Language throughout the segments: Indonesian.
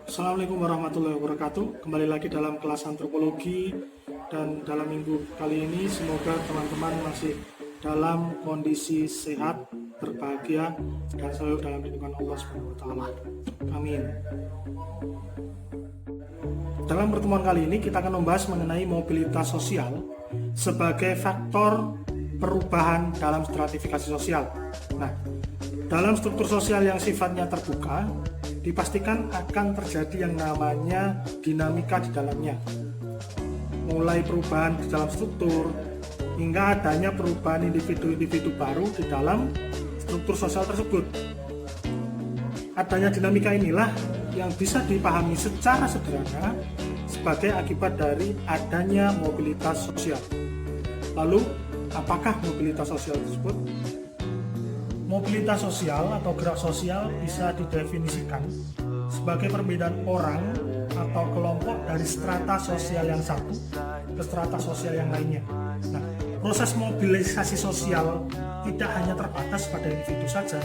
Assalamualaikum warahmatullahi wabarakatuh. Kembali lagi dalam kelas antropologi, dan dalam minggu kali ini semoga teman-teman masih dalam kondisi sehat, berbahagia, dan selalu dalam lindungan Allah SWT. Amin. Dalam pertemuan kali ini kita akan membahas mengenai mobilitas sosial sebagai faktor perubahan dalam stratifikasi sosial. Nah, dalam struktur sosial yang sifatnya terbuka, dipastikan akan terjadi yang namanya dinamika di dalamnya. Mulai perubahan di dalam struktur, hingga adanya perubahan individu-individu baru di dalam struktur sosial tersebut. Adanya dinamika inilah yang bisa dipahami secara sederhana sebagai akibat dari adanya mobilitas sosial. Lalu, apakah mobilitas sosial tersebut? Mobilitas sosial atau gerak sosial bisa didefinisikan sebagai perbedaan orang atau kelompok dari strata sosial yang satu ke strata sosial yang lainnya. Nah, proses mobilisasi sosial tidak hanya terbatas pada individu saja,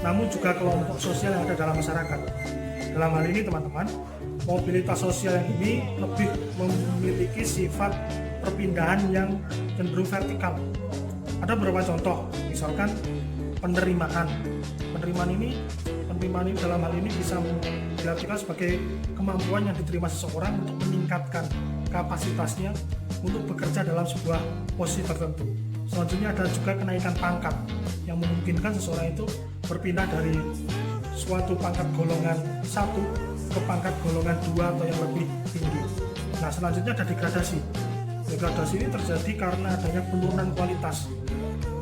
namun juga kelompok sosial yang ada dalam masyarakat. Dalam hal ini teman-teman, mobilitas sosial yang ini lebih memiliki sifat perpindahan yang cenderung vertikal. Ada beberapa contoh, misalkan penerimaan ini dalam hal ini bisa diartikan sebagai kemampuan yang diterima seseorang untuk meningkatkan kapasitasnya untuk bekerja dalam sebuah posisi tertentu. Selanjutnya ada juga kenaikan pangkat yang memungkinkan seseorang itu berpindah dari suatu pangkat golongan 1 ke pangkat golongan 2 atau yang lebih tinggi. Nah, selanjutnya ada degradasi. Degradasi ini terjadi karena adanya penurunan kualitas,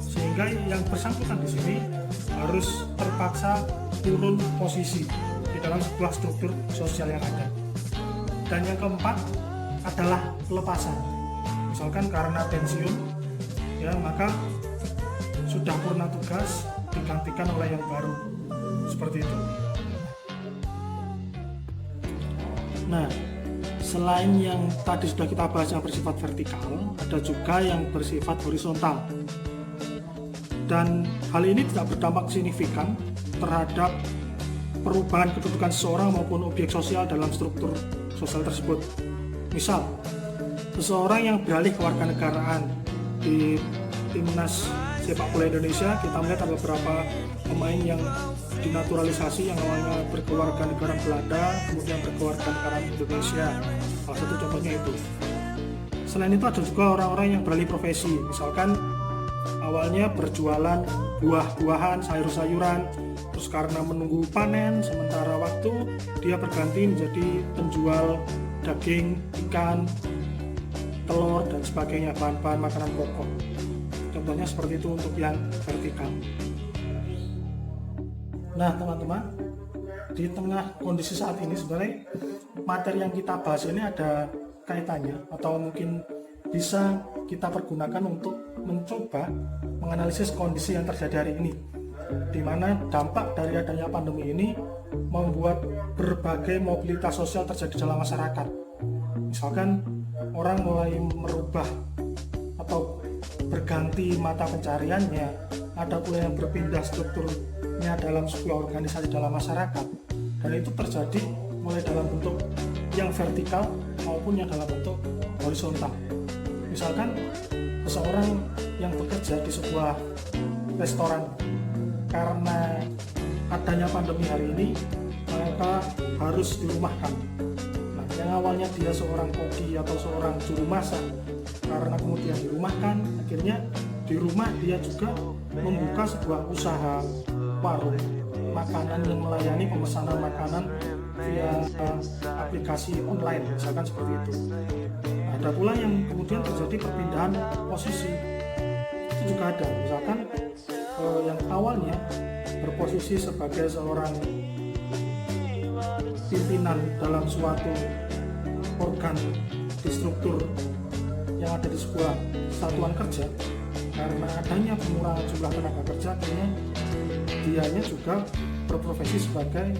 sehingga yang bersangkutan di sini harus terpaksa turun posisi di dalam sebuah struktur sosial yang ada. Dan yang keempat adalah pelepasan. Misalkan karena pensiun, ya maka sudah purna tugas digantikan oleh yang baru, seperti itu. Nah, selain yang tadi sudah kita bahas yang bersifat vertikal, ada juga yang bersifat horizontal. Dan hal ini tidak berdampak signifikan terhadap perubahan kedudukan seseorang maupun objek sosial dalam struktur sosial tersebut. Misal, seseorang yang beralih kewarganegaraan di timnas sepak bola Indonesia, kita melihat ada beberapa pemain yang dinaturalisasi yang awalnya berkewarganegaraan Belanda, kemudian berkewarganegaraan Indonesia. Salah satu contohnya itu. Selain itu ada juga orang-orang yang beralih profesi, misalkan awalnya berjualan buah-buahan, sayur-sayuran, terus karena menunggu panen sementara waktu dia berganti menjadi penjual daging, ikan, telur dan sebagainya, bahan-bahan makanan pokok. Contohnya seperti itu untuk yang vertikal. Nah teman-teman, di tengah kondisi saat ini sebenarnya materi yang kita bahas ini ada kaitannya atau mungkin bisa kita pergunakan untuk mencoba menganalisis kondisi yang terjadi hari ini, di mana dampak dari adanya pandemi ini membuat berbagai mobilitas sosial terjadi dalam masyarakat. Misalkan orang mulai merubah atau berganti mata pencariannya, ada pula yang berpindah strukturnya dalam sebuah organisasi dalam masyarakat, dan itu terjadi mulai dalam bentuk yang vertikal maupun yang dalam bentuk horizontal. Misalkan seseorang yang bekerja di sebuah restoran, karena adanya pandemi hari ini mereka harus dirumahkan. Nah, yang awalnya dia seorang koki atau seorang juru masak, karena kemudian dirumahkan, akhirnya di rumah dia juga membuka sebuah usaha warung makanan yang melayani pemesanan makanan via aplikasi online, misalkan seperti itu. Ada pula yang kemudian terjadi perpindahan posisi, itu juga ada. Misalkan yang awalnya berposisi sebagai seorang pimpinan dalam suatu organ di struktur yang ada di sebuah satuan kerja, karena adanya pengurangan jumlah tenaga kerja, akhirnya dianya juga berprofesi sebagai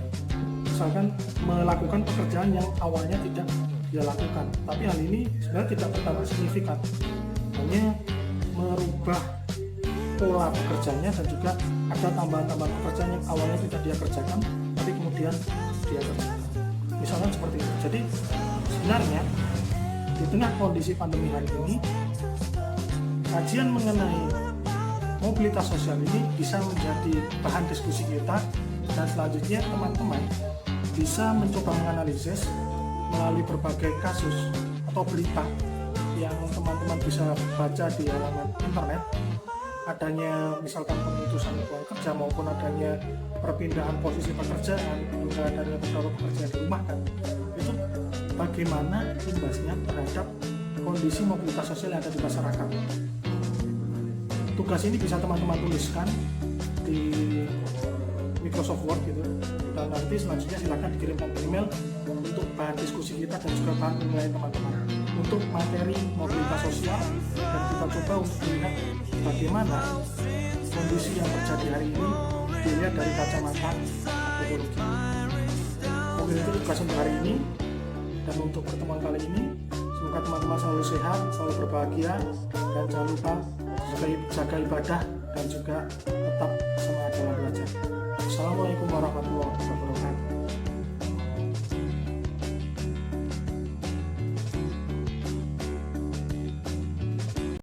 misalkan melakukan pekerjaan yang awalnya tidak dia lakukan. Tapi hal ini sebenarnya tidak berdampak signifikan, hanya merubah pola pekerjaannya dan juga ada tambahan-tambahan pekerjaan yang awalnya tidak dia kerjakan tapi kemudian dia kerjakan. Misalkan seperti itu. Jadi sebenarnya di tengah kondisi pandemi hari ini, kajian mengenai mobilitas sosial ini bisa menjadi bahan diskusi kita, dan selanjutnya teman-teman bisa mencoba menganalisis melalui berbagai kasus atau berita yang teman-teman bisa baca di halaman internet, adanya misalkan pemutusan hubungan kerja maupun adanya perpindahan posisi pekerjaan, hingga adanya beberapa pekerjaan dirumahkan, itu bagaimana imbasnya terhadap kondisi mobilitas sosial yang ada di masyarakat. Tugas ini bisa teman-teman tuliskan di Microsoft Word gitu, dan nanti selanjutnya silakan dikirimkan ke email untuk bahan diskusi kita dan juga bahan penilaian teman-teman untuk materi mobilitas sosial, dan kita coba untuk melihat bagaimana kondisi yang terjadi hari ini dilihat dari kacamata antropologi. Mungkin itu tugas untuk hari ini, dan untuk pertemuan kali ini semoga teman-teman selalu sehat, selalu berbahagia, dan jangan lupa jaga ibadah dan juga tetap semangat dalam belajar. Assalamualaikum warahmatullahi wabarakatuh.